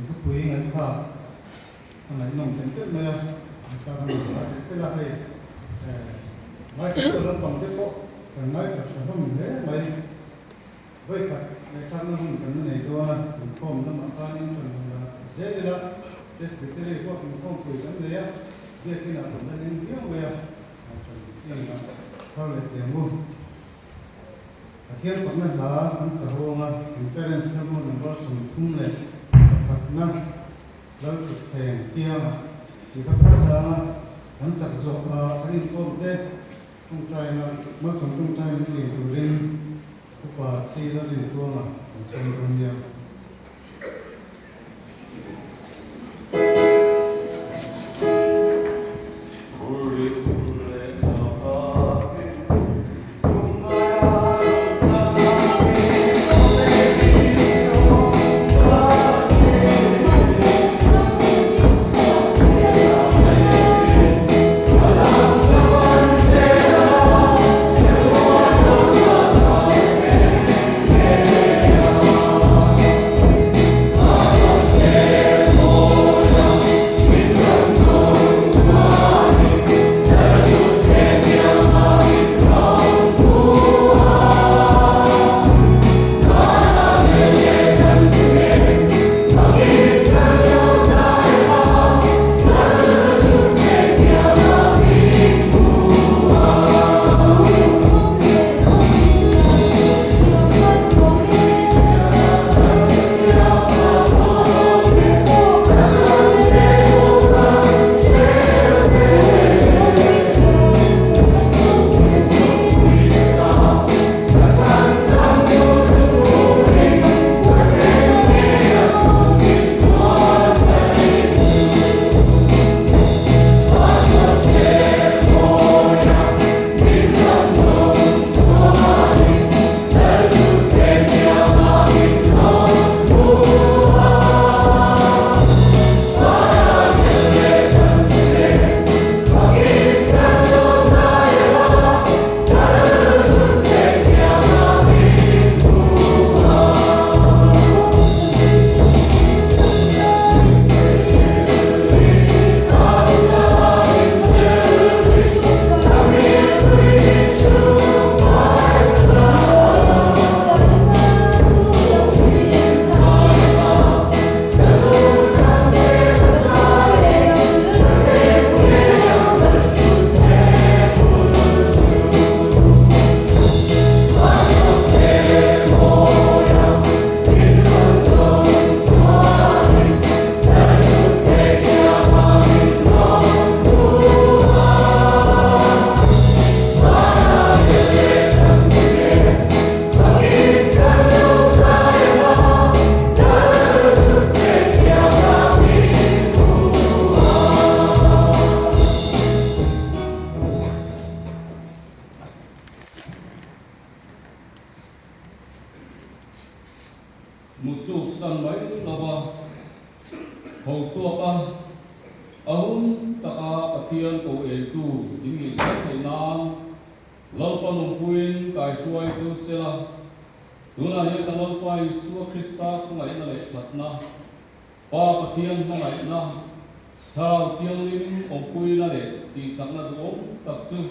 cái quý ngày thà hôm nay nông dân tết này ta đang làm cái là cái nói cái đó bằng cái bộ còn nói thật là không thế vậy với cả cái sang nó không cần này cho mình không nó mà ta nên chuẩn là dễ đi đó cái sự cái này của mình không phải cái này á việc cái nào cũng nên hiểu về chuẩn là thôi là tiền mua thiên phẩm là anh xã hội mà mình cho nên sẽ mua những cái sản phẩm này thật năng lâu chụp thèm kia mà thì các quốc gia anh sản xuất anh in công thế trong trai là mất sống trong trai những gì từ đến và xí ra đến tua mà sống trong nhiều một chục sân mấy là ba hậu suộc ông ta thiên cổ ấy tu những người sẽ thấy nam lâu pa nông quyên cài xuôi châu xe la tu na hiện ta lâu pa Isu Christa không ai là lệ thật na pa thiên không ai na thao thiên linh ông quyên là lệ thì sáng na ông tập trung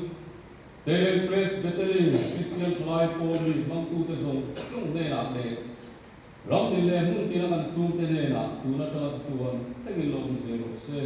Daily Presbyterian Christian Life Poly mang tu te zong ne na lệ Rong tin le mun tin an sung te ne na tu na tana tuan thengin lo se lo se